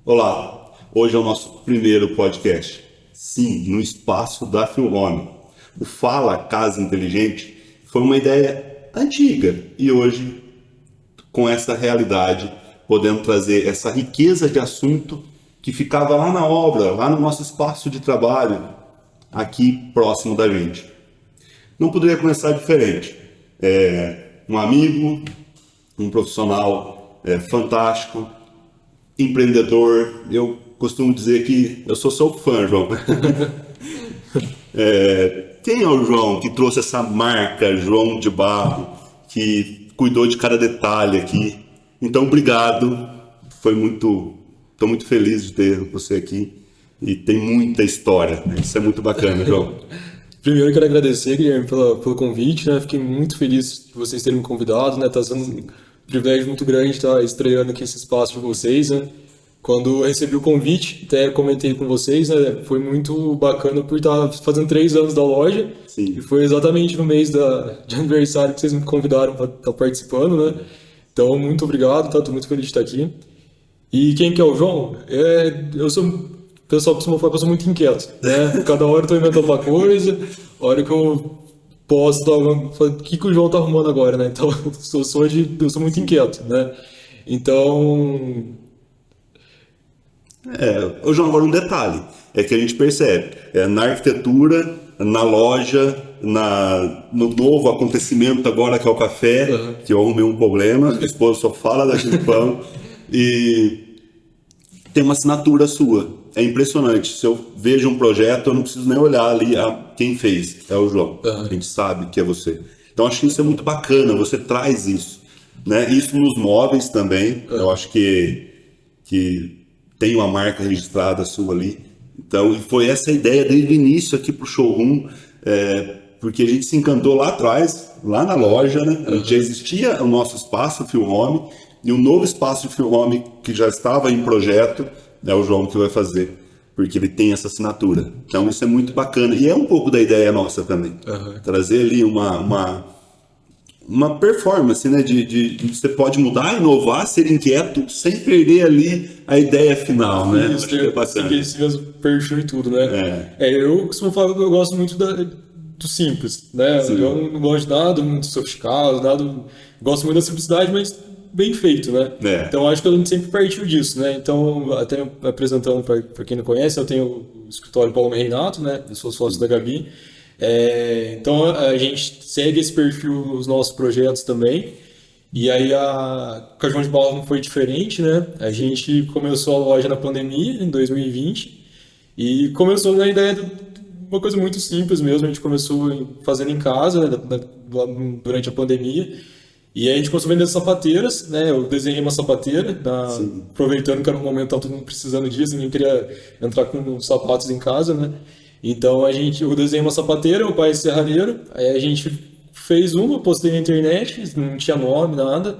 Olá, hoje é o nosso primeiro podcast. Sim, no espaço da Filhome. O Fala Casa Inteligente foi uma ideia antiga e hoje, com essa realidade, podemos trazer essa riqueza de assunto que ficava lá na obra, lá no nosso espaço de trabalho, aqui próximo da gente. Não poderia começar diferente. Um amigo, um profissional fantástico, empreendedor. Eu costumo dizer que eu sou seu fã, João. Quem é o João que trouxe essa marca João de Barro, que cuidou de cada detalhe aqui? Então, obrigado. Estou muito feliz de ter você aqui e tem muita história. Isso é muito bacana, João. Primeiro eu quero agradecer, Guilherme, pelo convite, né? Fiquei muito feliz de vocês terem me convidado, né? Tá sendo um privilégio muito grande estar estreando aqui esse espaço de vocês, né? Quando eu recebi o convite, até comentei com vocês, né? Foi muito bacana por estar fazendo 3 anos da loja. Sim. E foi exatamente no mês de aniversário que vocês me convidaram para estar participando, né? Então, muito obrigado, tá? Tô muito feliz de estar aqui. E quem que é o João? O pessoal costuma falar que eu sou muito inquieto, né? Cada hora eu tô inventando uma coisa, a hora que eu posto, o que o João tá arrumando agora, né? Então, eu sou muito inquieto, né? Então, Ô João, agora um detalhe, é que a gente percebe, na arquitetura, na loja, no novo acontecimento agora que é o café, que eu arrumei um problema, a esposa só fala daquele pão, e tem uma assinatura sua. É impressionante. Se eu vejo um projeto, eu não preciso nem olhar ali quem fez. É o João. A gente sabe que é você. Então, acho que isso é muito bacana. Você traz isso, né? Isso nos móveis também. Eu acho que tem uma marca registrada sua ali. Então, e foi essa a ideia desde o início aqui pro showroom, porque a gente se encantou lá atrás, lá na loja, né? Já existia o nosso espaço Filhome e um novo espaço Filhome que já estava em projeto. É o João que vai fazer, porque ele tem essa assinatura. Então isso é muito bacana. E é um pouco da ideia nossa também. Trazer ali uma performance, né? De você pode mudar, inovar, ser inquieto, sem perder ali a ideia final, né? isso, tem esse mesmo perfil e tudo, né? Eu costumo falar que eu gosto muito do simples, né? Sim. Eu não gosto de nada muito sofisticado, gosto muito da simplicidade, mas bem feito, né? Então acho que a gente sempre partiu disso, né? Então, até me apresentando para quem não conhece, eu tenho o escritório Paulo Reinato, né? Eu sou sócio da Gabi. Então a gente segue esse perfil nos nossos projetos também. E aí com a João de Barro não foi diferente, né? A gente começou a loja na pandemia, em 2020, e começou na ideia de uma coisa muito simples mesmo. A gente começou fazendo em casa, né? Durante a pandemia. E aí a gente começou vendendo sapateiras, né? Eu desenhei uma sapateira, aproveitando que era um momento que todo mundo precisando disso, ninguém queria entrar com sapatos em casa, né? Então eu desenhei uma sapateira, o pai é serralheiro, aí a gente fez uma, postei na internet, não tinha nome, nada,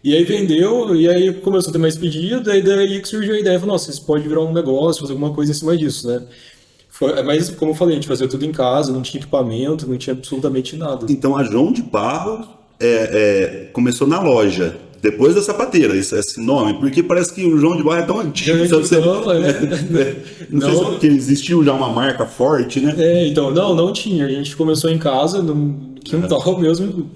e aí vendeu, e aí começou a ter mais pedido, aí daí que surgiu a ideia, falou, nossa, isso pode virar um negócio, fazer alguma coisa em cima disso, né? Mas, como eu falei, a gente fazia tudo em casa, não tinha equipamento, não tinha absolutamente nada. Então a João de Barro começou na loja, depois da sapateira, esse nome, porque parece que o João de Barro é tão antigo. Não sei se existiu já uma marca forte, né? Então, não tinha. A gente começou em casa, no quintal mesmo,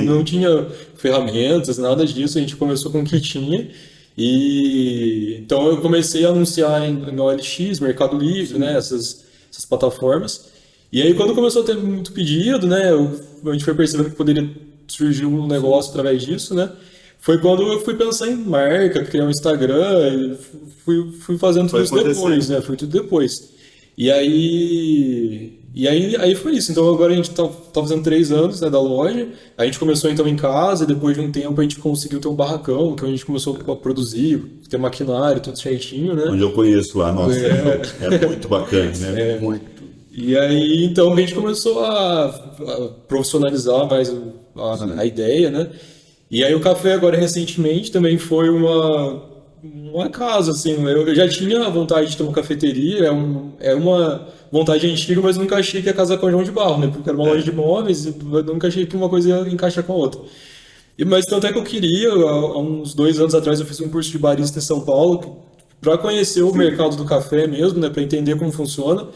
não tinha ferramentas, nada disso. A gente começou com o que tinha. E então eu comecei a anunciar no OLX, Mercado Livre, né, essas plataformas. E aí quando começou a ter muito pedido, né, a gente foi percebendo que poderia surgir um negócio através disso, né? Foi quando eu fui pensar em marca, criar um Instagram, fui fazendo tudo isso depois, né? Foi tudo depois. E aí foi isso. Então agora a gente tá fazendo 3 anos, né, da loja. A gente começou então em casa, depois de um tempo a gente conseguiu ter um barracão, que a gente começou a produzir, ter maquinário, tudo certinho, né? Onde eu conheço lá, nossa, é muito bacana, né? Muito. E aí então a gente começou a profissionalizar mais a ideia, né? E aí o café agora recentemente também foi uma casa, assim, eu já tinha vontade de ter uma cafeteria, é uma vontade antiga, mas nunca achei que ia casar com a João de Barro, né? Porque era uma loja de móveis, e nunca achei que uma coisa ia encaixar com a outra. Mas tanto é que eu queria, há uns 2 anos atrás eu fiz um curso de barista em São Paulo, para conhecer o mercado do café mesmo, né, para entender como funciona.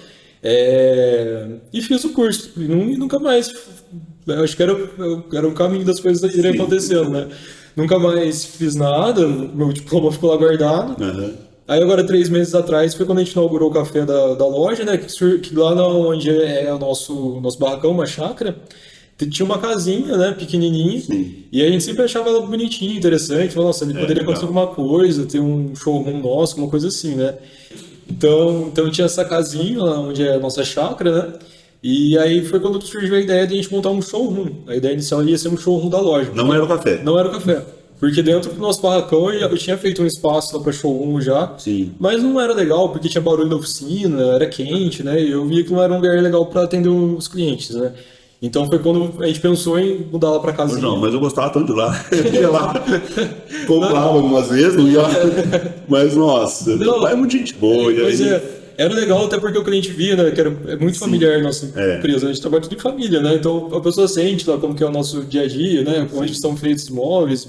E fiz o curso, e nunca mais. Eu acho que era o caminho das coisas irem acontecendo, né? Nunca mais fiz nada, meu diploma ficou lá guardado. Aí agora, 3 meses atrás, foi quando a gente inaugurou o café da loja, né? Que lá onde é o nosso barracão, uma chácara, tinha uma casinha, né, pequenininha. E a gente sempre achava ela bonitinha, interessante. Falava, nossa, ali poderia acontecer alguma coisa, ter um showroom nosso, uma coisa assim, né? Então tinha essa casinha lá onde é a nossa chácara, né? E aí foi quando surgiu a ideia de a gente montar um showroom. A ideia inicial ia ser um showroom da loja. Não era o café? Não era o café. Porque dentro do nosso barracão eu tinha feito um espaço lá para showroom já, mas não era legal porque tinha barulho na oficina, era quente, né? E eu via que não era um lugar legal para atender os clientes, né? Então foi quando a gente pensou em mudar lá para casa. Não, mas eu gostava tanto de lá. Eu ia lá, comprava algumas vezes, não ia. Mas nossa, não, é muito gente boa. Pois era legal até porque o cliente via, né, que é muito familiar a nossa empresa, a gente trabalha tudo em família, né? Então a pessoa sente lá como que é o nosso dia a dia, né? Onde são feitos os móveis,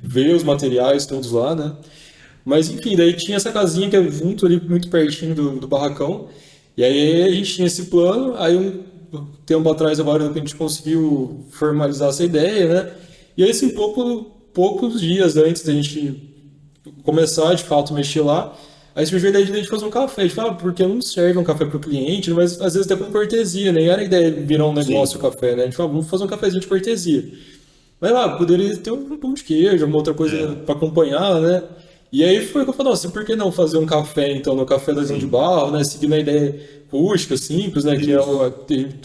vê os materiais todos lá, né? Mas enfim, daí tinha essa casinha que é junto ali, muito pertinho do barracão. E aí a gente tinha esse plano, aí um tempo atrás agora a gente conseguiu formalizar essa ideia, né? E aí assim, poucos dias antes da gente começar de fato a mexer lá, aí surgiu a ideia de a gente fazer um café. A gente fala, porque não serve um café para o cliente, mas às vezes até com cortesia, né? E era a ideia de virar um negócio o café, né? A gente falou, vamos fazer um cafezinho de cortesia. Mas lá, poderia ter um pão de queijo, uma outra coisa para acompanhar, né? E aí foi que eu falei, nossa, por que não fazer um café, então, no café da João de Barro, né? Seguindo a ideia rústica, simples, né? Que é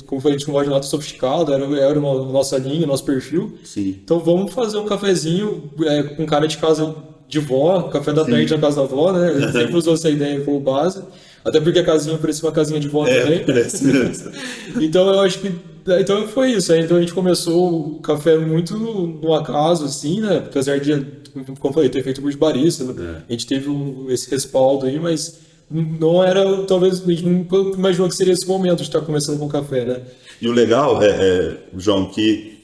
como a gente não gosta de nada sofisticado, era uma nossa linha, nosso perfil. Então vamos fazer um cafezinho com cara de casa de vó, café da tarde na casa da avó, né? A gente sempre usou essa ideia como base. Até porque a casinha parecia uma casinha de vó também. Parece mesmo. Então eu acho que. Então foi isso. Aí, então a gente começou o café muito no acaso, assim, né? Apesar de, como eu falei, ter feito curso de barista, né? A gente teve esse respaldo aí, mas não era, talvez, a gente nunca imaginou que seria esse momento de estar começando com o café, né? E o legal João, que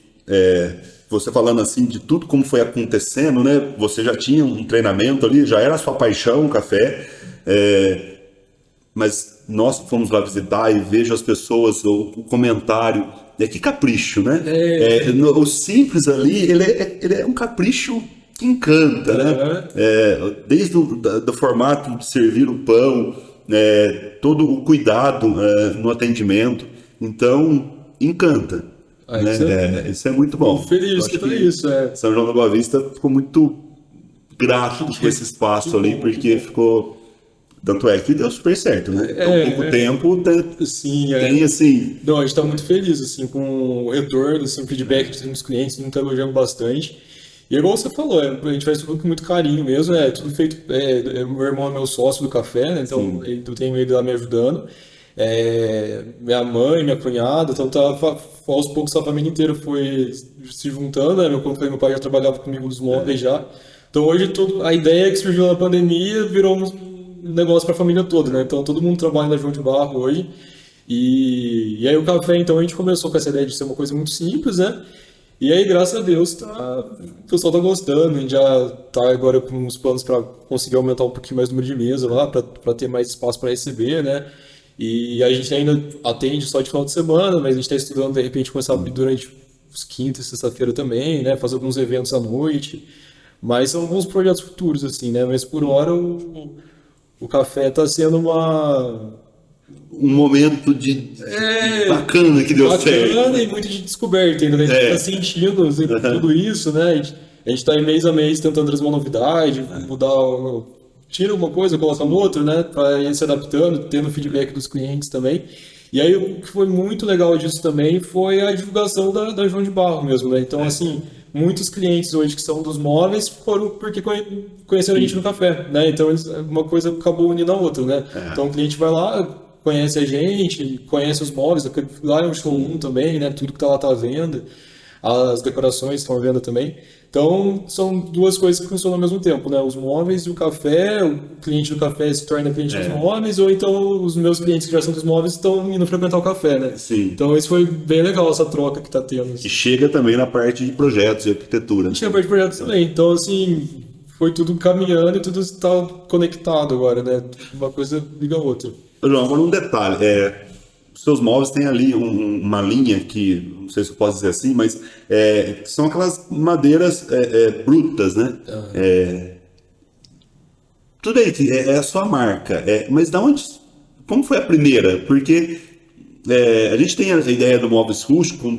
você falando assim de tudo como foi acontecendo, né? Você já tinha um treinamento ali, já era a sua paixão o café, mas nós fomos lá visitar e vejo as pessoas, o comentário, que capricho, né? O simples ali, ele é um capricho que encanta, né? Desde do formato de servir o pão, todo o cuidado no atendimento, então encanta. Isso é muito bom. Feliz que isso. São João da Boa Vista ficou muito grato com esse espaço ali, porque ficou. Tanto é que deu super certo, né? Em pouco tempo tem assim. Não, a gente está muito feliz assim, com o retorno, assim, o feedback dos clientes, não está elogiando bastante. E igual você falou, a gente faz tudo com muito carinho mesmo, tudo feito. Meu irmão é meu sócio do café, né? Então eu tenho ele lá me ajudando. Minha mãe, minha cunhada, então aos poucos a família inteira foi se juntando, né? Meu pai já trabalhava comigo nos móveis já. Então hoje a ideia que surgiu na pandemia virou um negócio para a família toda, né? Então todo mundo trabalha na João de Barro hoje. E aí o café, então a gente começou com essa ideia de ser uma coisa muito simples, né? E aí, graças a Deus, o pessoal tá gostando. A gente já tá agora com uns planos para conseguir aumentar um pouquinho mais o número de mesa lá, para ter mais espaço para receber, né? E a gente ainda atende só de final de semana, mas a gente está estudando, de repente, começar a abrir durante os quinta e sexta-feira também, né? Fazer alguns eventos à noite. Mas são alguns projetos futuros, assim, né? Mas por hora o café está sendo um momento de bacana que deu certo. Bacana e muito de descoberta ainda, né? A gente está sentindo assim, tudo isso, né? A gente está mês a mês tentando trazer uma novidade, mudar, tira uma coisa, coloca outra, né? Para ir se adaptando, tendo feedback dos clientes também. E aí o que foi muito legal disso também foi a divulgação da João de Barro mesmo, né? Então, assim, muitos clientes hoje que são dos móveis foram porque conheceram a gente no café, né? Então, uma coisa acabou unindo a outra, né? Então, o cliente vai lá, conhece a gente, conhece os móveis, lá é um showroom também, né? Tudo que tá lá tá à venda, as decorações estão à venda também. Então, são duas coisas que funcionam ao mesmo tempo, né? Os móveis e o café, o cliente do café se torna cliente dos móveis, ou então os meus clientes que já são dos móveis estão indo frequentar o café, né? Sim. Então, isso foi bem legal, essa troca que tá tendo. E chega também na parte de projetos e arquitetura. Chega na parte de projetos também. Então, assim, foi tudo caminhando e tudo está conectado agora, né? Uma coisa liga a outra. João, agora um detalhe, os seus móveis têm ali uma linha que, não sei se eu posso dizer assim, mas são aquelas madeiras brutas, né? Tudo aí, é a sua marca, mas da onde, como foi a primeira? Porque a gente tem a ideia do móveis rústico,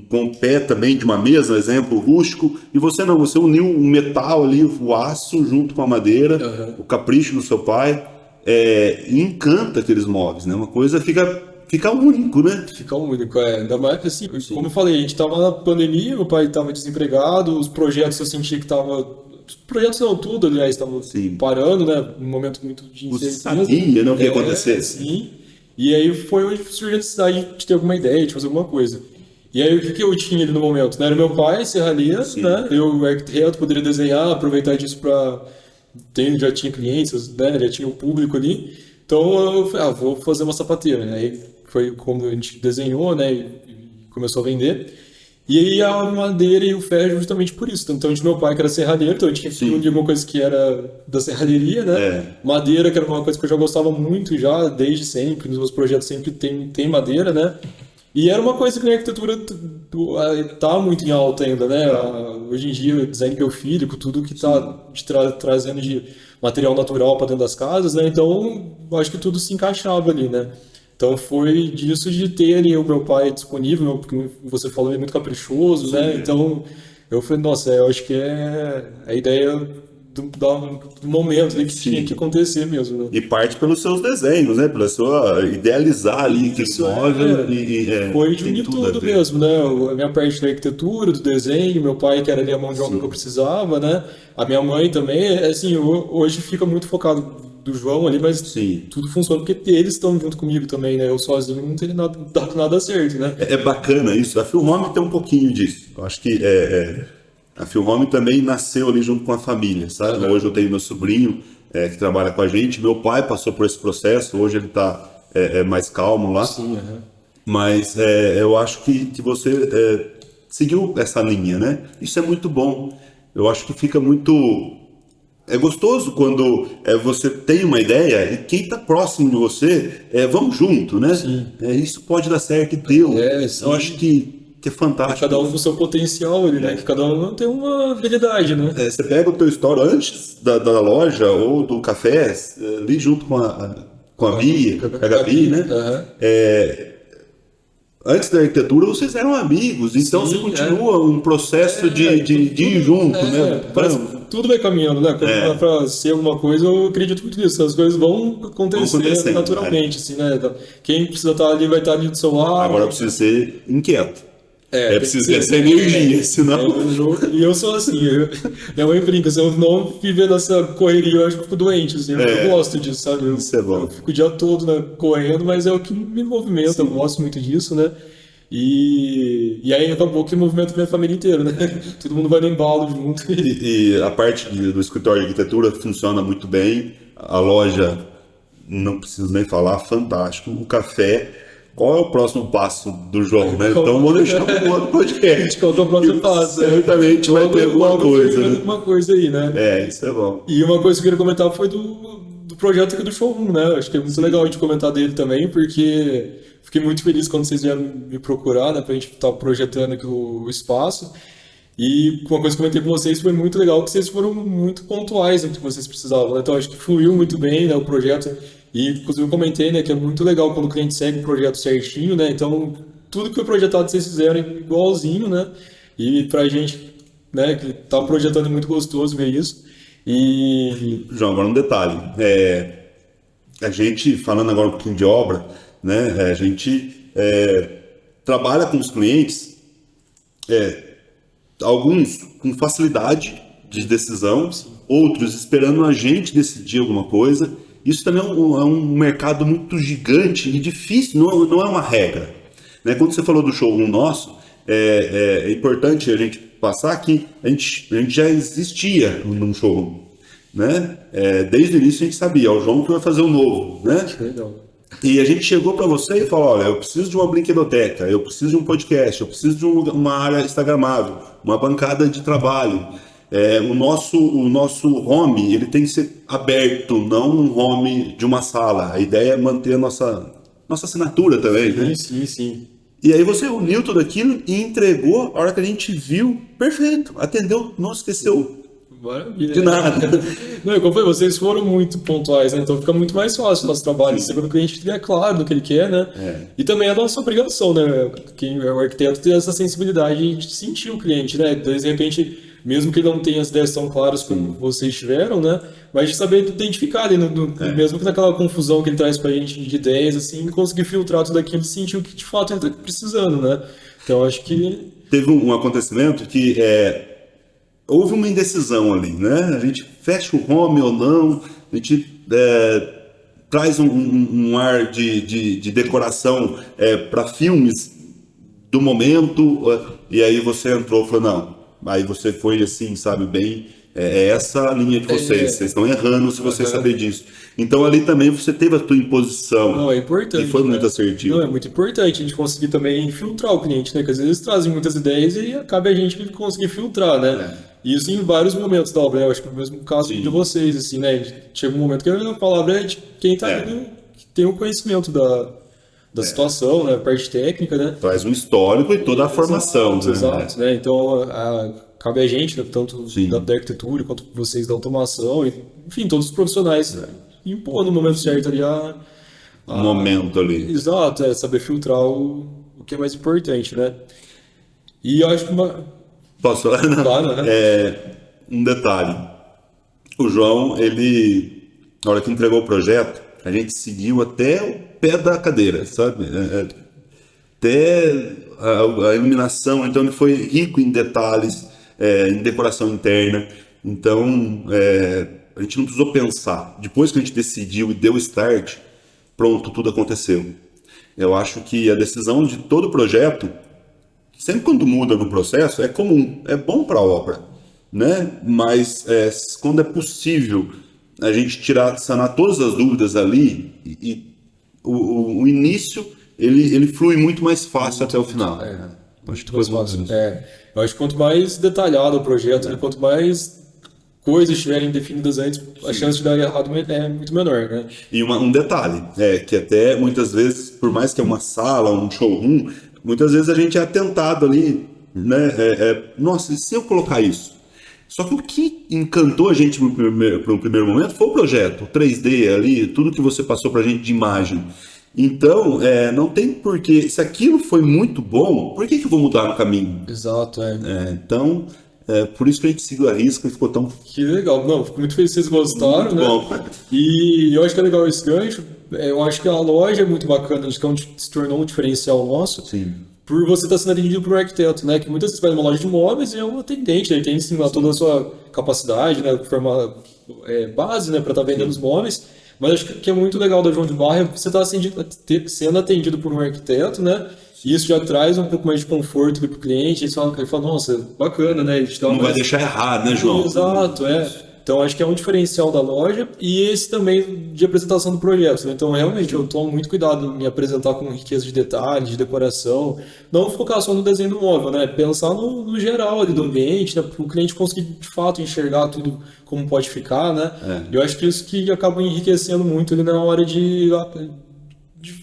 com o pé também de uma mesa, um exemplo, rústico, e você uniu o metal ali, o aço junto com a madeira, o capricho do seu pai, e encanta aqueles móveis, né? Uma coisa fica único, né? Fica único, ainda mais que assim, como eu falei, a gente tava na pandemia, meu pai tava desempregado, os projetos eu sentia que tava... Os projetos não, tudo, aliás, estavam parando, né? Um momento muito de incerteza. Sabia, não, o que ia acontecer. Sim. E aí foi onde surgiu a necessidade de ter alguma ideia, de fazer alguma coisa. E aí o que eu tinha ali no momento? Né? Era meu pai, serralheiro, né? Eu arquiteto, poderia desenhar, aproveitar disso para... Já tinha clientes, né? Já tinha o público ali. Então eu falei, vou fazer uma sapateira. Aí foi como a gente desenhou, né? E começou a vender. E aí a madeira e o ferro justamente por isso. Então a gente, meu pai que era serralheiro, então eu tinha que unir alguma coisa que era da serralheria, né? Madeira, que era uma coisa que eu já gostava muito já, desde sempre, nos meus projetos sempre tem madeira, né? E era uma coisa que na arquitetura tá muito em alta ainda, né? Hoje em dia, o design biofílico, tudo que tá trazendo de material natural para dentro das casas, né? Então, eu acho que tudo se encaixava ali, né? Então foi disso de ter ali o meu pai disponível, porque você falou, é muito caprichoso, né? Então eu falei, nossa, eu acho que é a ideia do momento, né, que tinha que acontecer mesmo. Né? E parte pelos seus desenhos, né? Pela sua idealizar ali aquele móvel. Foi de unir tudo mesmo, né? A minha parte da arquitetura, do desenho, meu pai que era ali a mão de obra que eu precisava, né? A minha mãe também, assim, hoje fica muito focado do João ali, mas tudo funciona porque eles estão junto comigo também, né? Eu sozinho não teria dado nada certo, né? É bacana isso. A Filhome tem um pouquinho disso. Eu acho que a Filhome também nasceu ali junto com a família, sabe? Hoje eu tenho meu sobrinho que trabalha com a gente. Meu pai passou por esse processo. Hoje ele está mais calmo lá. Mas eu acho que você seguiu essa linha, né? Isso é muito bom. Eu acho que fica muito... É gostoso quando você tem uma ideia e quem está próximo de você, vamos junto, né? Isso pode dar certo e deu. Eu acho que é fantástico. Cada um com o seu potencial ali, né? Que cada um tem uma habilidade, né? Você pega o teu store antes da loja ou do café, ali junto com a Bia, com a Gabi, né? Antes da arquitetura, vocês eram amigos, então você continua um processo de ir junto, né? Tudo vai caminhando, né? Para ser alguma coisa, eu acredito muito nisso. As coisas vão acontecer naturalmente, assim, né? Quem precisa estar ali vai estar ali do seu lado. Agora precisa ser inquieto. Preciso ter essa energia, senão... E eu sou assim, minha mãe brinca, se eu não viver nessa correria, eu acho que eu fico doente, assim, eu gosto disso, sabe? Isso é bom. Eu fico o dia todo, né, correndo, mas é o que me movimenta, eu gosto muito disso, né? E aí acabou que movimenta minha família inteira, né? Todo mundo vai no embalo junto. E a parte do escritório de arquitetura funciona muito bem, a loja, não preciso nem falar, fantástico, o café... Qual é o próximo passo do João, né? Então vou deixar para um outro podcast. Qual é o próximo passo? Certamente vai ter alguma coisa. Né? Alguma coisa aí, né? Isso é bom. E uma coisa que eu queria comentar foi do projeto aqui do showroom, né? Acho que é muito legal a gente comentar dele também, porque fiquei muito feliz quando vocês vieram me procurar, né? Pra gente estar projetando aqui o espaço. E uma coisa que eu comentei com vocês foi muito legal, que vocês foram muito pontuais no que vocês precisavam. Né? Então acho que fluiu muito bem, né, o projeto. E inclusive eu comentei, né, que é muito legal quando o cliente segue o projeto certinho, né? Então tudo que foi projetado vocês fizeram é igualzinho, né? E pra gente, né, que tá projetando é muito gostoso ver isso. E João, agora um detalhe. A gente, falando agora um pouquinho de obra, né? A gente trabalha com os clientes, alguns com facilidade de decisão, outros esperando a gente decidir alguma coisa. Isso também é um mercado muito gigante e difícil, não é uma regra. Né? Quando você falou do showroom nosso, é importante a gente passar que a gente já existia num showroom. Né? Desde o início a gente sabia, o João que vai fazer um novo. Né? E a gente chegou para você e falou, olha, eu preciso de uma brinquedoteca, eu preciso de um podcast, eu preciso de uma área instagramável, uma bancada de trabalho. o nosso home ele tem que ser aberto, não um home de uma sala. A ideia é manter a nossa assinatura também, né? Sim. E aí você uniu tudo aquilo e entregou, a hora que a gente viu, perfeito, atendeu, não esqueceu. Maravilha. De nada. Não, como foi, vocês foram muito pontuais, né? Então fica muito mais fácil o nosso trabalho, segundo o cliente estiver claro do que ele quer, né? E também é a nossa obrigação, né? Quem é o arquiteto ter essa sensibilidade de sentir o cliente, né? Então, de repente, mesmo que ele não tenha as ideias tão claras como vocês tiveram, né? Mas de saber identificar ali, mesmo que naquela confusão que ele traz pra gente de ideias, assim, conseguir filtrar tudo aquilo e sentir o que de fato ele tá precisando, né? Então acho que... Teve um acontecimento que houve uma indecisão ali, né? A gente fecha o home ou não, a gente traz um ar de decoração para filmes do momento, e aí você entrou e falou, não, aí você foi assim, sabe, bem, essa a linha de vocês estão errando se você saber disso. Então ali também você teve a tua imposição. Não, é importante. E foi muito assertivo. Não, é muito importante a gente conseguir também filtrar o cliente, né? Porque às vezes trazem muitas ideias e acaba a gente conseguir filtrar, né? Isso em vários momentos da obra, né? Eu acho que no mesmo caso de vocês, assim, né? Chega um momento que a palavra é de quem está que tem o conhecimento da situação, né? A parte técnica, né? Traz um histórico e toda a formação. Exato, né? Então, cabe a gente, né? Tanto da arquitetura quanto vocês da automação, enfim, todos os profissionais impor no momento certo ali o momento ali. Exato, saber filtrar o que é mais importante, né? E eu acho que Posso falar? Claro, né? Um detalhe. O João, ele, na hora que entregou o projeto, a gente seguiu até o pé da cadeira, sabe? Até a iluminação, então ele foi rico em detalhes, em decoração interna. Então, a gente não precisou pensar. Depois que a gente decidiu e deu start, pronto, tudo aconteceu. Eu acho que a decisão de todo projeto, sempre quando muda no processo, é comum, é bom para a obra, né? Mas quando é possível a gente sanar todas as dúvidas ali, e o início ele flui muito mais fácil até o final. Acho que foi fácil. Eu acho que quanto mais detalhado o projeto, quanto mais coisas estiverem definidas antes, a chance de dar errado é muito menor, né? E um detalhe, que até muitas vezes, por mais que é uma sala, um showroom, muitas vezes a gente é tentado ali, né? Nossa, e se eu colocar isso? Só que o que encantou a gente para um primeiro momento foi o projeto, o 3D ali, tudo que você passou para a gente de imagem. Então, não tem porquê. Se aquilo foi muito bom, por que eu vou mudar no caminho? Exato, então, por isso que a gente seguiu a risca e ficou tão... Que legal. Não, fico muito feliz que vocês gostaram, muito né? Bom. E eu acho que é legal esse gancho. Eu acho que a loja é muito bacana, acho que se tornou um diferencial nosso. Sim. Por você estar sendo atendido por um arquiteto, né? Que muitas vezes vai numa loja de imóveis e é um atendente, ele tem sim, toda a sua capacidade, né? Forma base, né? Para estar vendendo os móveis. Mas acho que é muito legal da João de Barra você estar sendo atendido por um arquiteto, né? E isso já traz um pouco mais de conforto para o cliente. Ele fala, nossa, bacana, né? Não vai deixar errado, né, João? Exato, Então, acho que é um diferencial da loja e esse também de apresentação do projeto. Né? Então, realmente, eu tomo muito cuidado em me apresentar com riqueza de detalhes, de decoração. Não focar só no desenho do móvel, né? Pensar no geral ali do ambiente, né? Para o cliente conseguir, de fato, enxergar tudo como pode ficar, né? Eu acho que isso que acaba enriquecendo muito ali na hora de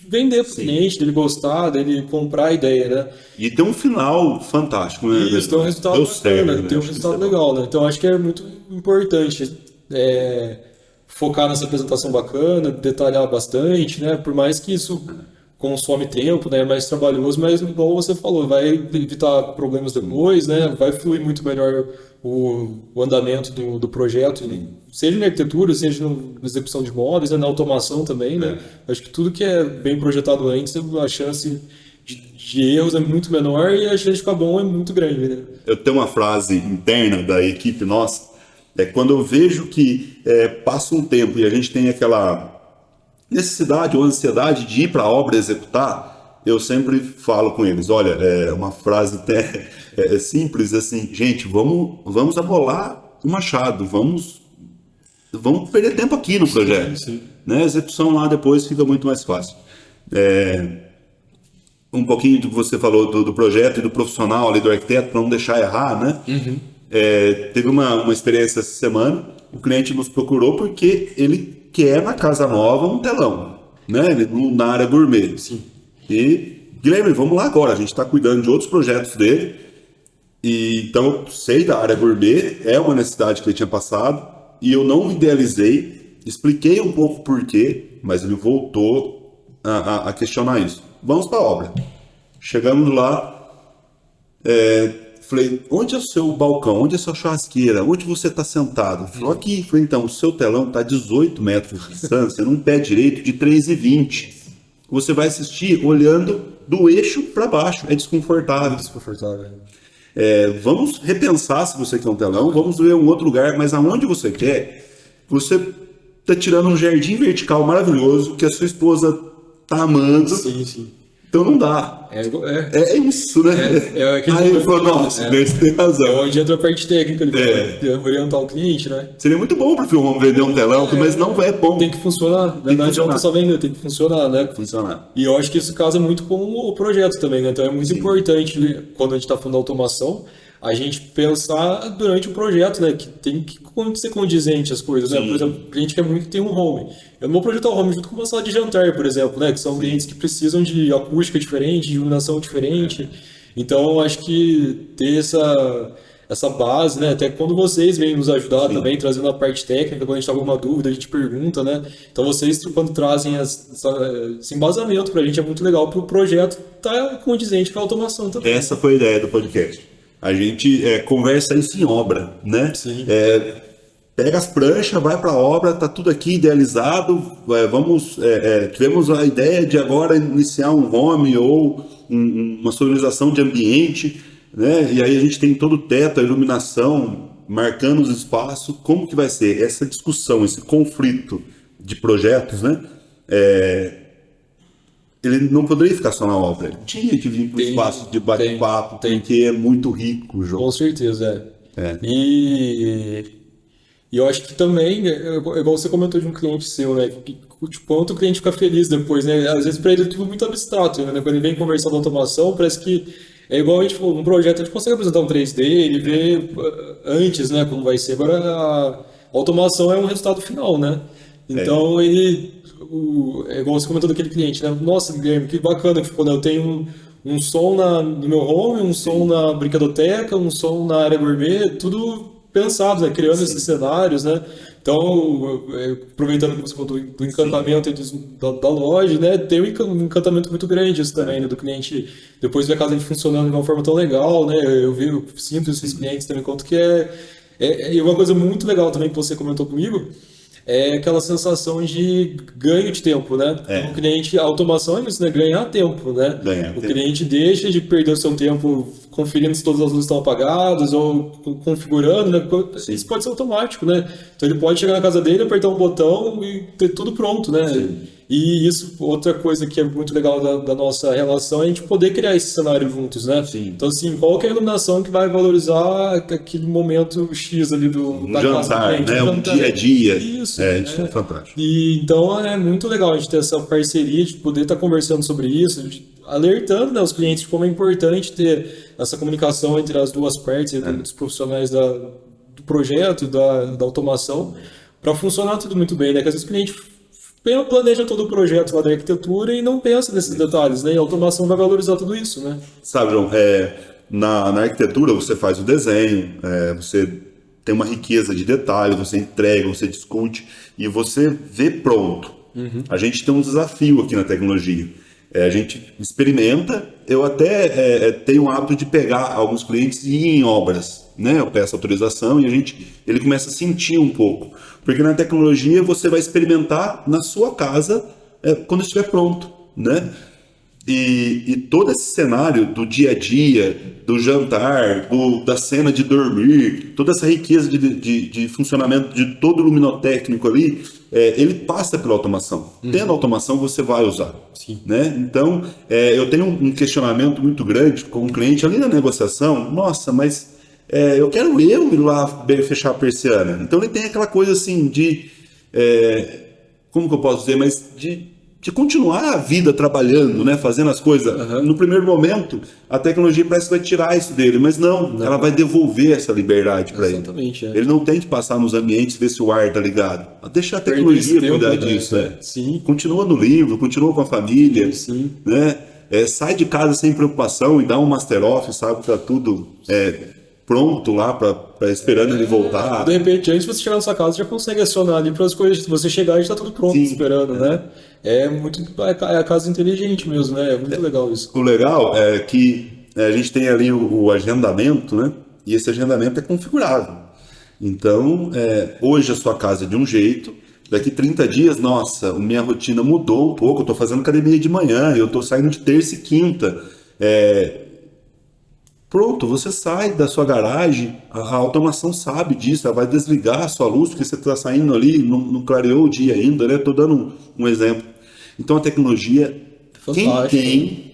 vender para o cliente, dele gostar, dele comprar a ideia, né? E tem um final fantástico, né? Isso, tem um resultado bacana, tem um resultado legal, né? Então, acho que é muito importante focar nessa apresentação bacana, detalhar bastante, né? Por mais que isso consome tempo, né? É mais trabalhoso, mas igual você falou, vai evitar problemas depois, né? Vai fluir muito melhor o andamento do projeto, seja na arquitetura, seja na execução de móveis, na automação também, né? Acho que tudo que é bem projetado antes, a chance de erros é muito menor e a chance de ficar bom é muito grande, né? Eu tenho uma frase interna da equipe nossa, quando eu vejo que passa um tempo e a gente tem aquela necessidade ou ansiedade de ir para a obra executar, eu sempre falo com eles, olha, uma frase até simples assim, gente, vamos abolar o machado, vamos perder tempo aqui no projeto. Sim. Né? A execução lá depois fica muito mais fácil. Um pouquinho do que você falou do projeto e do profissional ali, do arquiteto, para não deixar errar, né? Teve uma experiência essa semana, o cliente nos procurou porque ele quer na casa nova um telão, né? Na área gourmet. Sim. E, Guilherme, vamos lá agora, a gente está cuidando de outros projetos dele, e então eu sei da área gourmet, é uma necessidade que ele tinha passado, e eu não idealizei, expliquei um pouco por quê, mas ele voltou a questionar isso. Vamos para a obra. Chegamos lá, falei, onde é o seu balcão? Onde é a sua churrasqueira? Onde você está sentado? Falou, aqui. Falei, então, o seu telão está a 18 metros de distância, num pé direito de 3,20. Você vai assistir olhando do eixo para baixo. É desconfortável. Vamos repensar se você quer um telão, vamos ver um outro lugar, mas aonde você quer, você está tirando um jardim vertical maravilhoso que a sua esposa está amando. Sim. Então não dá. É isso, né? Aí ele falou, nossa, você tem razão. É onde entra a parte técnica, ele vai orientar o cliente, né? Seria muito bom para o filme vender um telão, mas não é bom. Tem que funcionar. Não adianta só vender, tem que funcionar, né? Funcionar. E eu acho que isso casa muito com o projeto também, né? Então é muito importante, né, quando a gente está falando de automação, a gente pensar durante o projeto, né? Que tem que ser condizente as coisas, né? Por exemplo, o cliente quer muito ter um home. Eu não vou projetar o home junto com uma sala de jantar, por exemplo, né? Que são ambientes que precisam de acústica diferente, de iluminação diferente. Então, eu acho que ter essa base, né? Até quando vocês vêm nos ajudar também, trazendo a parte técnica, quando a gente tem alguma dúvida, a gente pergunta, né? Então, vocês, quando trazem esse embasamento pra gente, é muito legal para o projeto estar condizente com a automação também. Essa foi a ideia do podcast. A gente conversa isso em obra, né? Sim. Pega as pranchas, vai para a obra, tá tudo aqui idealizado. Tivemos a ideia de agora iniciar um home ou uma sonorização de ambiente, né? E aí a gente tem todo o teto, a iluminação, marcando os espaços. Como que vai ser essa discussão, esse conflito de projetos, né? Ele não poderia ficar só na obra, ele tinha que vir para o espaço de bate-papo, porque é muito rico o jogo. Com certeza, E eu acho que também, igual você comentou de um cliente seu, né? Quanto o cliente fica feliz depois, né? Às vezes para ele é tudo muito abstrato, né? Quando ele vem conversar de automação, parece que é igual a gente falou, um projeto a gente consegue apresentar um 3D, ele vê antes, né? Como vai ser. Agora a automação é um resultado final, né? Então ele... É igual você comentou daquele cliente, né? Nossa, Guilherme, que bacana que ficou, né? Eu tenho um som no meu home, um som na brincadoteca, um som na área gourmet, tudo pensado, né? Criando esses cenários, né? Então, aproveitando que você falou do encantamento da loja, né? Tem um encantamento muito grande isso também, né? Do cliente depois ver a casa funcionando de uma forma tão legal, né? Eu sinto esses clientes também, quanto que é uma coisa muito legal também que você comentou comigo, é aquela sensação de ganho de tempo, né? O cliente, a automação é isso, né? Ganhar tempo, né? Cliente deixa de perder o seu tempo conferindo se todas as luzes estão apagadas ou configurando, né? Isso pode ser automático, né? Então ele pode chegar na casa dele, apertar um botão e ter tudo pronto, né? E isso, outra coisa que é muito legal da nossa relação é a gente poder criar esse cenário juntos, né? Então, assim, qual que é a iluminação que vai valorizar aquele momento X ali da jantar, casa do cliente, né? Um dia a dia. Isso é fantástico. E então é muito legal a gente ter essa parceria, de poder estar conversando sobre isso, alertando, né, os clientes de como é importante ter essa comunicação entre as duas partes, entre os profissionais do projeto, da automação, para funcionar tudo muito bem, né? Que às vezes o cliente planeja todo o projeto lá da arquitetura e não pensa nesses detalhes, né? E a automação vai valorizar tudo isso, né? Sabe, João, na arquitetura você faz o desenho, você tem uma riqueza de detalhes, você entrega, você discute e você vê pronto. A gente tem um desafio aqui na tecnologia. A gente experimenta, eu até tenho o hábito de pegar alguns clientes e ir em obras, né? Eu peço autorização e ele começa a sentir um pouco. Porque na tecnologia você vai experimentar na sua casa quando estiver pronto, né? E todo esse cenário do dia a dia, do jantar, da cena de dormir, toda essa riqueza de funcionamento de todo o luminotécnico ali, ele passa pela automação. Tendo automação, você vai usar. Né? Então, eu tenho um questionamento muito grande com o cliente ali na negociação. Nossa, mas eu quero ir lá fechar a persiana. Então, ele tem aquela coisa assim de... como que eu posso dizer? Mas de continuar a vida trabalhando, né? Fazendo as coisas. No primeiro momento, a tecnologia parece que vai tirar isso dele, mas não. Ela vai devolver essa liberdade para ele. Exatamente. Ele não tem que passar nos ambientes, ver se o ar tá ligado. Deixa a tecnologia cuidar disso. Sim. Continua no livro, continua com a família. Sim. Né? Sai de casa sem preocupação e dá um master off, sabe? Tá tudo pronto lá para esperando ele voltar. De repente, antes de você chegar na sua casa, você já consegue acionar ali para as coisas. Se você chegar, já está tudo pronto esperando, né? É a casa inteligente mesmo, né? É muito legal isso. O legal é que a gente tem ali o agendamento, né? E esse agendamento é configurável. Então, hoje a sua casa é de um jeito, daqui 30 dias, nossa, minha rotina mudou um pouco, eu estou fazendo academia de manhã, eu estou saindo de terça e quinta. Pronto, você sai da sua garagem, a automação sabe disso, ela vai desligar a sua luz, porque você está saindo ali, não clareou o dia ainda, né? Estou dando um exemplo. Então a tecnologia, fantástico. Quem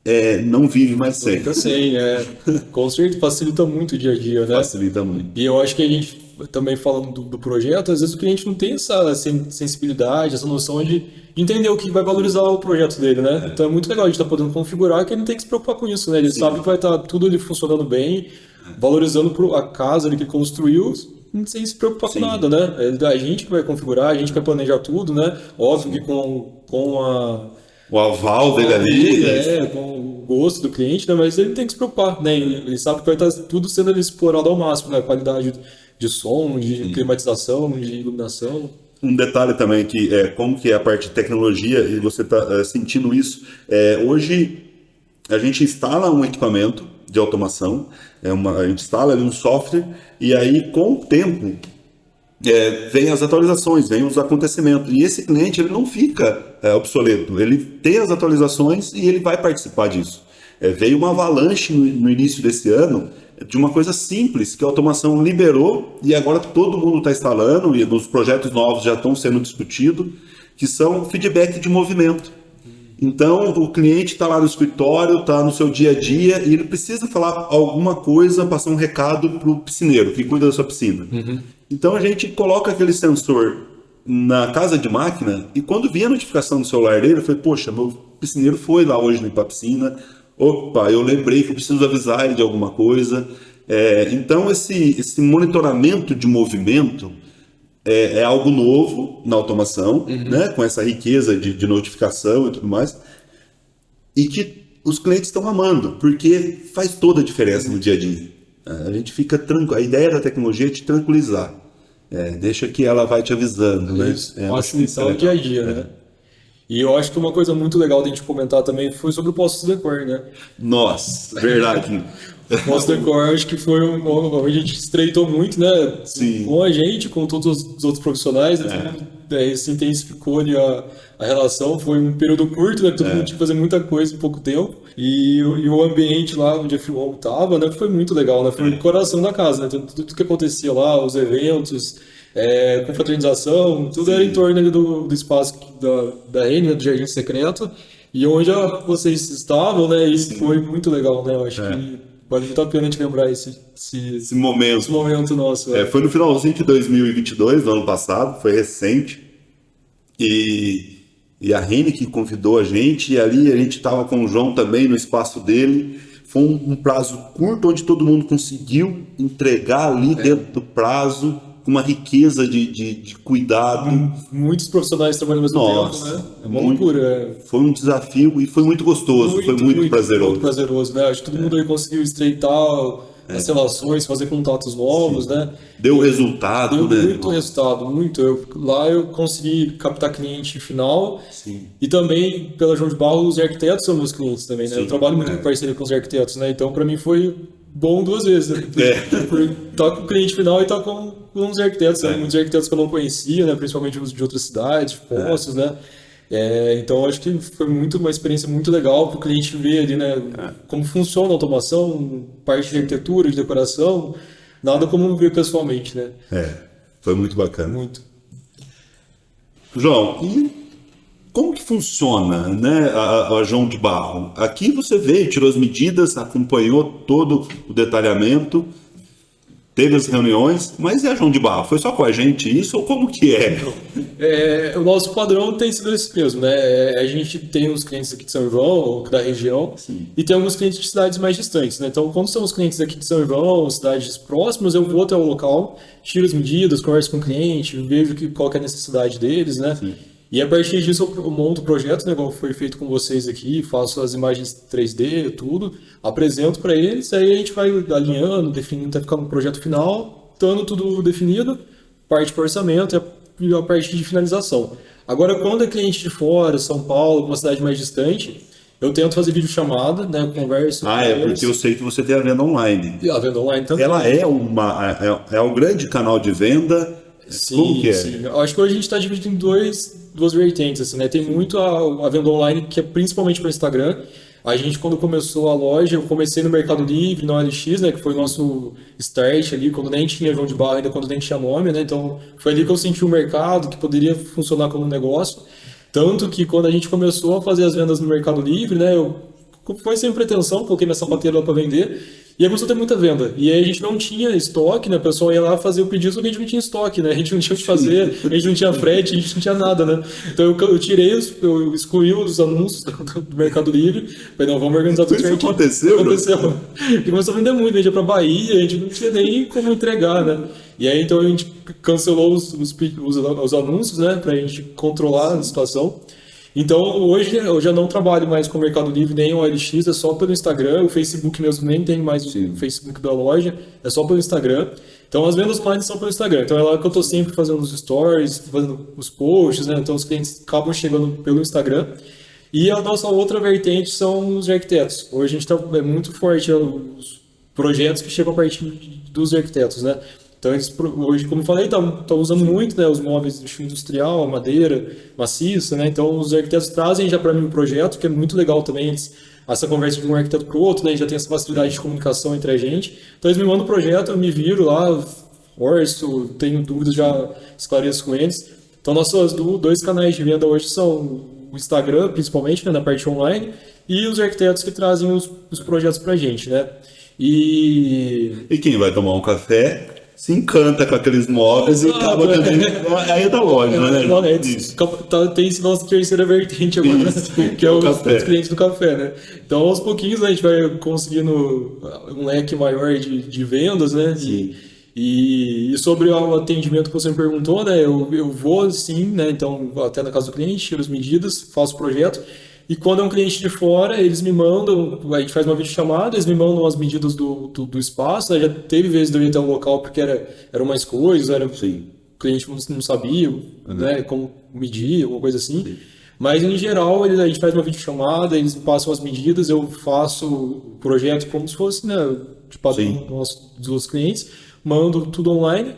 tem, não vive mais sem. Fica sem, com certeza facilita muito o dia a dia, né? Facilita muito. E eu acho que a gente, também falando do projeto, às vezes o cliente não tem essa sensibilidade, essa noção de entender o que vai valorizar o projeto dele, né? Então é muito legal a gente estar podendo configurar que ele não tem que se preocupar com isso, né? Ele sabe que vai estar tudo ali funcionando bem, valorizando a casa ali que construiu, sem se preocupar com nada, né? A gente que vai configurar, a gente que vai planejar tudo, né? Óbvio que com o aval dele ali. Com o gosto do cliente, né? Mas ele tem que se preocupar, né? Ele sabe que vai estar tudo sendo ali explorado ao máximo, né? Qualidade de som, de climatização, de iluminação. Um detalhe também que como que é a parte de tecnologia, e você está sentindo isso, hoje a gente instala um equipamento de automação, a gente instala ali um software, e aí com o tempo vem as atualizações, vem os acontecimentos, e esse cliente ele não fica obsoleto, ele tem as atualizações e ele vai participar disso. Veio uma avalanche no início desse ano de uma coisa simples que a automação liberou e agora todo mundo está instalando e os projetos novos já estão sendo discutidos, que são feedback de movimento. Então o cliente está lá no escritório, está no seu dia a dia e ele precisa falar alguma coisa, passar um recado para o piscineiro que cuida da sua piscina. Então a gente coloca aquele sensor na casa de máquina e quando vinha a notificação do celular dele, eu falei, poxa, meu piscineiro foi lá hoje limpar a piscina. Opa, eu lembrei que eu preciso avisar ele de alguma coisa. Então, esse monitoramento de movimento é algo novo na automação, né? Com essa riqueza de notificação e tudo mais, e que os clientes estão amando, porque faz toda a diferença no dia a dia. A gente fica tranquilo. A ideia da tecnologia é te tranquilizar. Deixa que ela vai te avisando. Né? Facilitar o dia a dia, né? E eu acho que uma coisa muito legal de a gente comentar também foi sobre o pós-decor, né? Nossa, verdade. O pós-decor acho que foi a gente estreitou muito, né? Sim. Com a gente, com todos os outros profissionais, se intensificou ali a relação. Foi um período curto, né? Todo mundo tinha que fazer muita coisa em pouco tempo. E o ambiente lá onde a Filmon estava, né? Foi muito legal, né? Foi o coração da casa, né? Tudo que acontecia lá, os eventos, confraternização, tudo era em torno ali do espaço da N, né? Do Jardim Secreto. E onde vocês estavam, né? Isso foi muito legal, né? Eu acho que vale muito a pena a gente lembrar esse momento. Esse momento nosso. Foi no finalzinho de 2022, do ano passado, foi recente. E a Rene que convidou a gente, e ali a gente estava com o João também no espaço dele. Foi um prazo curto, onde todo mundo conseguiu entregar ali dentro do prazo, com uma riqueza de cuidado. Muitos profissionais trabalhando ao mesmo tempo, né? É uma loucura. Foi um desafio e foi muito gostoso, foi muito prazeroso. Muito prazeroso, né? Acho que todo mundo aí conseguiu estreitar as relações, fazer contatos novos, né? Deu resultado, né? Deu muito resultado, muito. Lá eu consegui captar cliente final. Sim. E também, pela João de Barro, os arquitetos são meus clientes também, né? Sim. Eu trabalho muito em parceria com os arquitetos, né? Então, para mim, foi bom duas vezes, né? Tá com o cliente final e tá com os arquitetos, né? Muitos arquitetos que eu não conhecia, né? Principalmente os de outras cidades, de Poços, né? Então acho que foi uma experiência muito legal para o cliente ver ali, né? Como funciona a automação, parte de arquitetura, de decoração, nada como ver pessoalmente, né? Foi muito bacana. Muito. João, e como que funciona, né, a João de Barro? Aqui você veio, tirou as medidas, acompanhou todo o detalhamento. teve as reuniões, mas e a João de Barro? Foi só com a gente isso ou como que é? O nosso padrão tem sido esse mesmo, né? A gente tem uns clientes aqui de São João, da região, sim, e tem alguns clientes de cidades mais distantes, né? Então, quando são os clientes aqui de São João, cidades próximas, eu vou até o local, tiro as medidas, converso com o cliente, vejo qual que é a necessidade deles, né? Sim. E a partir disso eu monto o projeto, né, igual foi feito com vocês aqui, faço as imagens 3D, tudo, apresento para eles, aí a gente vai alinhando, definindo até ficar no projeto final, estando tudo definido, parte para orçamento e a parte de finalização. Agora, quando é cliente de fora, São Paulo, uma cidade mais distante, eu tento fazer videochamada, né, eu converso com eles. Porque eu sei que você tem a venda online. E a venda online também. Ela é um grande canal de venda. Sim, como que é? Sim. Eu acho que hoje a gente está dividindo em duas vertentes, assim, né? Tem muito a venda online, que é principalmente para o Instagram. A gente, quando começou a loja, eu comecei no Mercado Livre, no OLX, né? Que foi o nosso start ali, quando nem tinha João de Barro, ainda quando nem tinha nome, né? Então, foi ali que eu senti o mercado, que poderia funcionar como negócio. Tanto que quando a gente começou a fazer as vendas no Mercado Livre, né? Foi sem pretensão, coloquei minha sapateira lá para vender. E aí começou a ter muita venda. E aí a gente não tinha estoque, né? A pessoa ia lá fazer o pedido, só que a gente não tinha estoque, né? A gente não tinha o que fazer, a gente não tinha frete, a gente não tinha nada, né? Então eu excluí os anúncios do Mercado Livre. Falei, não, vamos organizar tudo certinho. Aconteceu? E começou a vender muito, a gente ia pra Bahia, a gente não tinha nem como entregar, né? E aí então a gente cancelou os anúncios, né? Pra gente controlar a situação. Então, hoje eu já não trabalho mais com o Mercado Livre, nem o OLX, é só pelo Instagram. O Facebook mesmo nem tem mais o Facebook da loja, é só pelo Instagram. Então, as vendas online são pelo Instagram. Então, é lá que eu estou sempre fazendo os stories, fazendo os posts, né? Então, os clientes acabam chegando pelo Instagram. E a nossa outra vertente são os arquitetos. Hoje a gente é muito forte os projetos que chegam a partir dos arquitetos, né? Então, eles, hoje, como eu falei, estão usando muito, né, os móveis do estilo industrial, a madeira maciça, né? Então, os arquitetos trazem já para mim um projeto, que é muito legal também, essa conversa de um arquiteto para o outro, né? Já tem essa facilidade de comunicação entre a gente. Então, eles me mandam o projeto, eu me viro lá, orço, tenho dúvidas, já esclareço com eles. Então, nossos dois canais de venda hoje são o Instagram, principalmente, né, na parte online, e os arquitetos que trazem os projetos para a gente, né? E quem vai tomar um café se encanta com aqueles móveis e acaba também. Aí é da loja, né? Tem esse nosso terceira vertente agora, que é os clientes do café, né? Então, aos pouquinhos, a gente vai conseguindo um leque maior de vendas, né? Sim. E sobre o atendimento que você me perguntou, né? Eu vou sim, né? Então, até na casa do cliente, tiro as medidas, faço o projeto. E quando é um cliente de fora, eles me mandam, a gente faz uma videochamada, eles me mandam as medidas do espaço, né? Já teve vezes de eu ir até o local porque eram mais coisas, o cliente não sabia, né, como medir, alguma coisa assim. Sim. Mas, em geral, a gente faz uma videochamada, eles passam as medidas, eu faço o projeto como se fosse, né, de padrão dos clientes, mando tudo online.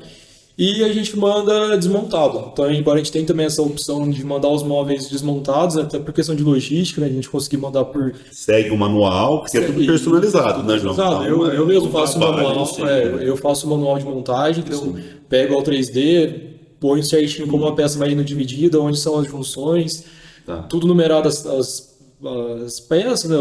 E a gente manda desmontado. Então, embora a gente tenha também essa opção de mandar os móveis desmontados, até por questão de logística, né? A gente conseguir mandar por... Segue o manual, porque é tudo personalizado, né, João? Exato. Eu mesmo faço o manual, eu faço o manual de montagem, então eu pego o 3D, ponho certinho como uma peça vai indo dividida, onde são as junções, tudo numerado as peças, né?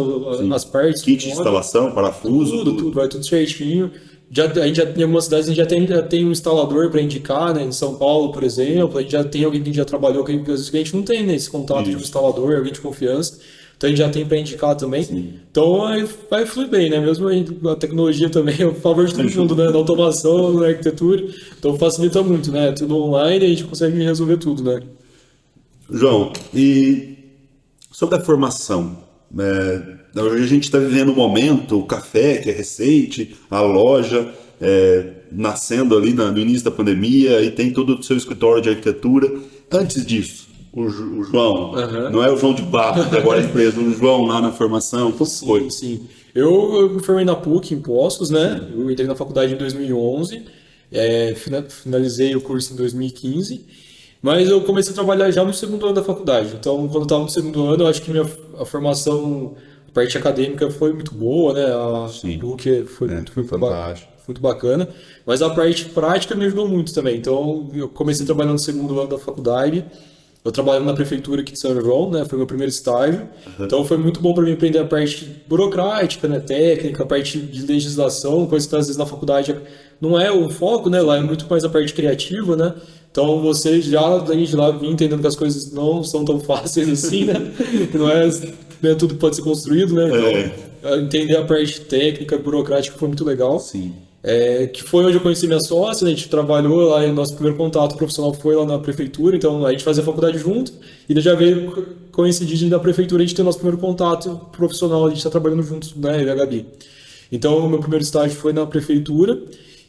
As partes. Kit de instalação, parafuso. Tudo, vai tudo certinho. A gente já tem algumas cidades, a gente já tem um instalador para indicar, né? Em São Paulo, por exemplo, a gente já tem alguém que já trabalhou, porque às vezes a gente não tem, né, esse contato de um instalador, alguém de confiança, então a gente já tem para indicar também. Sim. Então aí vai fluir bem, né? Mesmo a tecnologia também é a favor de todo mundo, né? Na automação, na arquitetura, então facilita muito, né? Tudo online, a gente consegue resolver tudo, né? João, e sobre a formação, hoje a gente está vivendo um momento, o café, que é recente, a loja nascendo ali no início da pandemia e tem todo o seu escritório de arquitetura. Antes disso, o João, não é o João de Barro, que agora é empresa, o João lá na formação, como foi? Sim. Eu me formei na PUC em Poços, né? Eu entrei na faculdade em 2011, finalizei o curso em 2015. Mas eu comecei a trabalhar já no segundo ano da faculdade. Então, quando eu estava no segundo ano, eu acho que a formação, a parte acadêmica foi muito boa, né? A PUC foi muito bacana. Mas a parte prática me ajudou muito também. Então, eu comecei trabalhando no segundo ano da faculdade. Eu trabalho na prefeitura aqui de São João, né? Foi meu primeiro estágio. Então foi muito bom para mim aprender a parte burocrática, né? Técnica, a parte de legislação, coisa que às vezes na faculdade não é o foco, né? Lá é muito mais a parte criativa, né? Então você já desde lá vim entendendo que as coisas não são tão fáceis assim, né? Não é, né, tudo pode ser construído, né? Então, entender a parte técnica, burocrática foi muito legal. Sim. Que foi onde eu conheci minha sócia, né? A gente trabalhou lá, e nosso primeiro contato profissional foi lá na prefeitura, então a gente fazia faculdade junto, e já veio coincidir da prefeitura a gente ter nosso primeiro contato profissional, a gente está trabalhando juntos, né, eu e a Gabi. Então o meu primeiro estágio foi na prefeitura,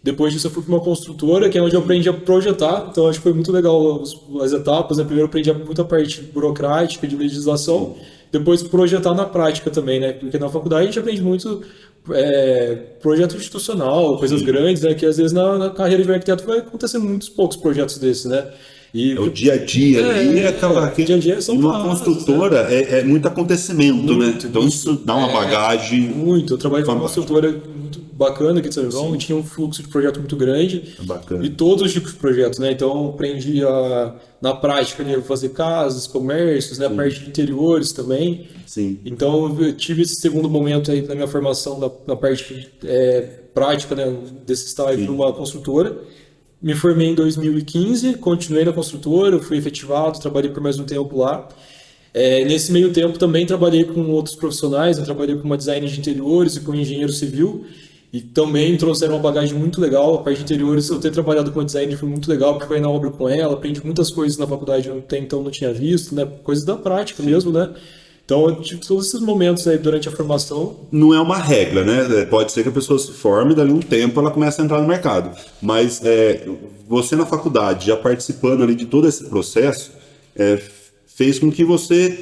depois disso eu fui para uma construtora, que é onde eu aprendi a projetar, então acho que foi muito legal as etapas, né? Primeiro eu aprendi muita parte burocrática, de legislação, depois projetar na prática também, né? Porque na faculdade a gente aprende muito projeto institucional, coisas grandes, né? Que às vezes na carreira de arquiteto vai acontecer muitos poucos projetos desses, né? E o dia a dia dia a dia são uma construtora, né? É muito acontecimento, muito, né? Então isso dá uma bagagem. Muito. Eu trabalhei com uma construtora muito bacana aqui de São João, e tinha um fluxo de projeto muito grande. Bacana. E todos os tipos de projetos, né? Então aprendi na prática, né, fazer casas, comércios, né? A parte de interiores também. Sim. Então eu tive esse segundo momento aí na minha formação na parte prática, né, desse estágio numa construtora. Me formei em 2015, continuei na construtora, fui efetivado, trabalhei por mais um tempo lá. Nesse meio tempo também trabalhei com outros profissionais, eu trabalhei com uma designer de interiores e com um engenheiro civil, e também trouxeram uma bagagem muito legal. A parte de interiores, eu ter trabalhado com uma designer foi muito legal, porque foi na obra com ela, aprendi muitas coisas na faculdade que eu até então não tinha visto, né, coisas da prática mesmo, né. Então, eu tive todos esses momentos aí durante a formação. Não é uma regra, né? Pode ser que a pessoa se forme e dali um tempo ela comece a entrar no mercado. Mas você na faculdade, já participando ali de todo esse processo, fez com que você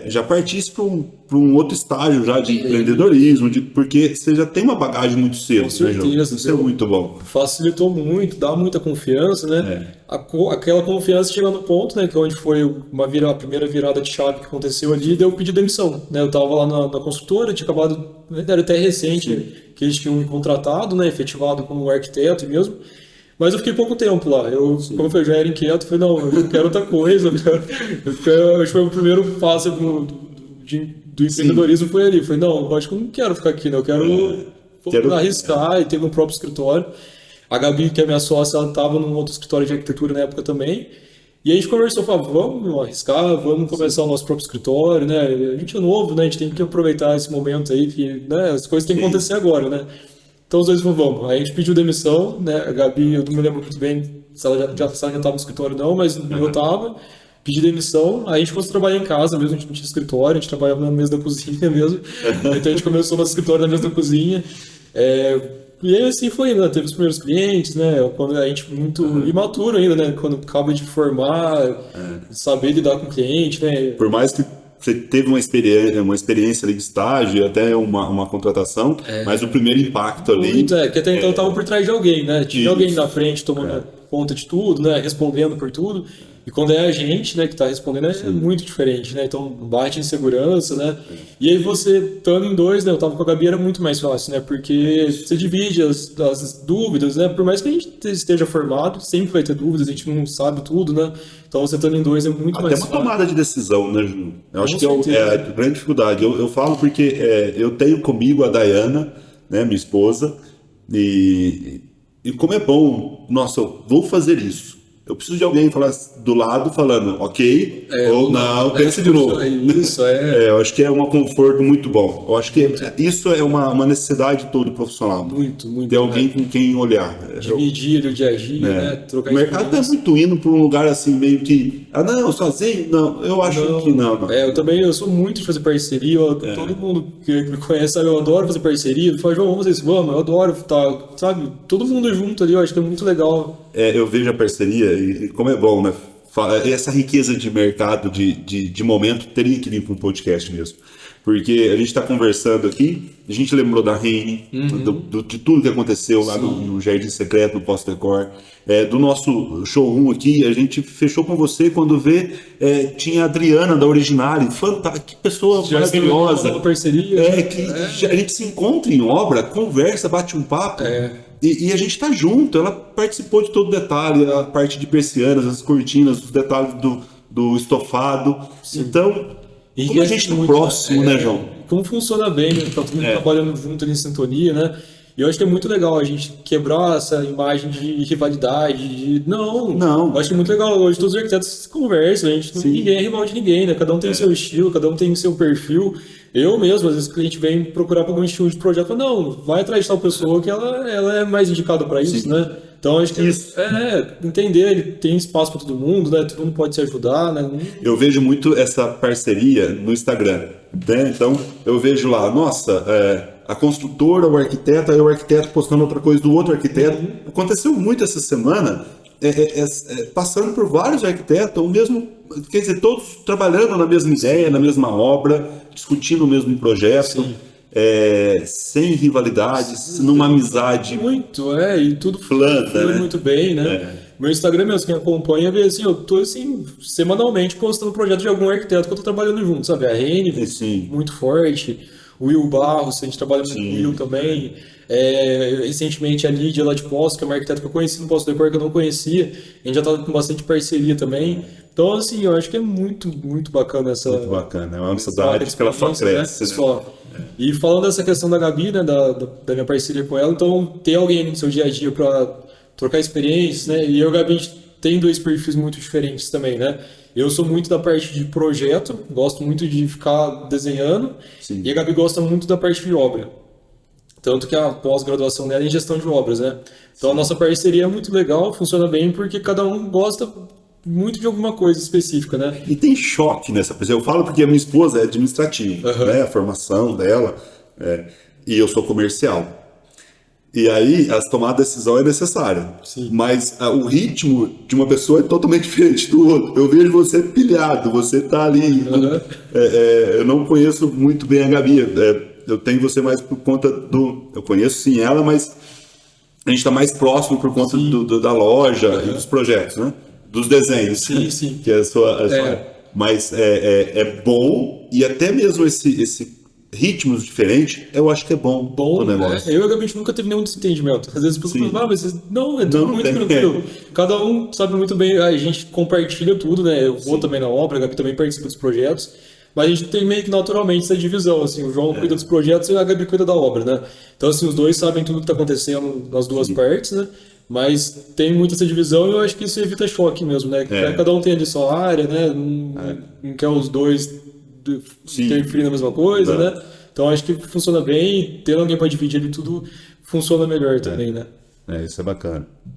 já partisse para um outro estágio já de empreendedorismo, porque você já tem uma bagagem muito cedo. Com certeza. Né, isso é muito bom. Facilitou muito, dá muita confiança, né? Aquela confiança chega no ponto, né? Que é onde foi a primeira virada de chave que aconteceu ali, deu pedir demissão, né? Eu estava lá na construtora, tinha acabado, era até recente, que eles tinham me contratado, né? Efetivado como arquiteto mesmo. Mas eu fiquei pouco tempo lá. Como eu já era inquieto, falei, não, eu quero outra coisa. Acho que foi o primeiro passo do empreendedorismo, foi ali. Falei, não, acho que eu não quero ficar aqui, né? Eu quero arriscar e ter meu próprio escritório. A Gabi, que é minha sócia, ela estava num outro escritório de arquitetura na época também. E a gente conversou, falou, vamos arriscar, vamos começar o nosso próprio escritório, né? A gente é novo, né? A gente tem que aproveitar esse momento aí, que, né, as coisas têm que acontecer agora, né? Então os dois falaram, vamos. Aí a gente pediu demissão, né? A Gabi, eu não me lembro muito bem se ela já estava no escritório ou não, mas eu estava. Pedi demissão, aí a gente começou a trabalhar em casa mesmo, a gente não tinha escritório, a gente trabalhava na mesa da cozinha mesmo. Então a gente começou no escritório na mesa da cozinha. E aí assim foi, né? Teve os primeiros clientes, né? Quando a gente muito imaturo ainda, né? Quando acaba de formar, saber lidar com o cliente, né? Por mais que você teve uma experiência ali de estágio, até uma contratação, mas o primeiro impacto ali... Muito, que até então eu estava por trás de alguém, né? Tinha alguém na frente tomando conta de tudo, né? Respondendo por tudo. E quando é a gente, né, que está respondendo, é muito diferente, né? Então bate insegurança, né? E aí você, estando em dois, né? Eu estava com a Gabi, era muito mais fácil, né? Porque você divide as dúvidas, né? Por mais que a gente esteja formado, sempre vai ter dúvidas, a gente não sabe tudo, né? Então você estando em dois é muito mais fácil. Até uma tomada de decisão, né, Ju? Eu acho que é a grande dificuldade. Eu falo porque eu tenho comigo a Dayana, né, minha esposa, e como é bom, nossa, eu vou fazer isso. Eu preciso de alguém falar do lado falando, ok, ou não, pense de novo. Eu acho que é um conforto muito bom. Eu acho que isso é uma necessidade de todo profissional. Muito. Ter alguém com quem olhar. Dividir o dia a dia, né? Trocar. O mercado está muito indo para um lugar assim, meio que, não, sozinho? Não, eu acho que não. Eu sou muito de fazer parceria. Todo mundo que me conhece sabe, eu adoro fazer parceria. Eu falo, João, vamos fazer isso, vamos, eu adoro, sabe? Todo mundo junto ali, eu acho que é muito legal. Eu vejo a parceria e como é bom, né? Essa riqueza de mercado, de momento, teria que vir para um podcast mesmo. Porque a gente está conversando aqui, a gente lembrou da Reine, de tudo que aconteceu lá no Jardim Secreto, no Pós-Decor, do nosso showroom aqui. A gente fechou com você quando tinha a Adriana da Originale, fantástica, que pessoa maravilhosa. Uma parceria. A gente se encontra em obra, conversa, bate um papo. E a gente está junto. Ela participou de todo o detalhe, a parte de persianas, as cortinas, os detalhes do estofado. Sim. Então, como a gente está próximo, né, João? Como funciona bem, né? Tá todo mundo trabalhando junto ali em sintonia, né? E eu acho que é muito legal a gente quebrar essa imagem de rivalidade. Não. Eu acho que é muito legal. Hoje todos os arquitetos conversam, ninguém é rival de ninguém, né? Cada um tem o seu estilo, cada um tem o seu perfil. Eu mesmo, às vezes o cliente vem procurar para algum estilo de projeto, fala, não, vai atrás de tal pessoa que ela é mais indicada para isso, né? Então acho que entender, ele tem espaço para todo mundo, né? Todo mundo pode se ajudar, né? Eu vejo muito essa parceria no Instagram, né? Então eu vejo lá, nossa, a construtora, o arquiteto postando outra coisa do outro arquiteto. Aconteceu muito essa semana, passando por vários arquitetos, ou mesmo, quer dizer, todos trabalhando na mesma ideia, na mesma obra, discutindo o mesmo projeto. Sem rivalidades, numa amizade e tudo flui muito bem, né? Meu Instagram mesmo, quem acompanha, vê assim, eu tô assim, semanalmente postando projeto de algum arquiteto que eu tô trabalhando junto, sabe? A Rene, muito forte, o Will Barros, a gente trabalha muito com o Will também. Recentemente a Lídia lá de Poços, que é uma arquiteta que eu conheci no Poço do Decor, que eu não conhecia, a gente já tá com bastante parceria também. Então, assim, eu acho que é muito, muito bacana essa... Muito bacana, é uma amizade que ela só cresce, né? E falando dessa questão da Gabi, né, da minha parceria com ela, então ter alguém no seu dia a dia para trocar experiências, né? E eu e a Gabi, a gente tem dois perfis muito diferentes também, né? Eu sou muito da parte de projeto, gosto muito de ficar desenhando, e a Gabi gosta muito da parte de obra. Tanto que a pós-graduação dela é em gestão de obras, né? Então a nossa parceria é muito legal, funciona bem, porque cada um gosta muito de alguma coisa específica, né? E tem choque nessa coisa. Eu falo porque a minha esposa é administrativa, né? A formação dela, e eu sou comercial. E aí, as tomadas de decisão é necessária. Mas o ritmo de uma pessoa é totalmente diferente do outro. Eu vejo você pilhado, você tá ali. Eu não conheço muito bem a Gabi. Eu tenho você mais por conta do... Eu conheço sim ela, mas a gente tá mais próximo por conta da loja e dos projetos, né? Dos desenhos, que é a sua... Mas é bom, e até mesmo esse ritmos diferentes, eu acho que é bom o negócio. Eu e a Gabi nunca teve nenhum desentendimento. Às vezes as pessoas falam, mas não, é tudo muito tranquilo. Cada um sabe muito bem, a gente compartilha tudo, né? Eu vou também na obra, a Gabi também participa dos projetos, mas a gente tem meio que naturalmente essa divisão, assim, o João cuida dos projetos e a Gabi cuida da obra, né? Então, assim, os dois sabem tudo que está acontecendo nas duas partes, né? Mas tem muito essa divisão e eu acho que isso evita choque mesmo, né? Cada um tem ali sua área, né? Não quer os dois interferir na mesma coisa, né? Então acho que funciona bem, tendo alguém para dividir ali tudo, funciona melhor também, né? Isso é bacana.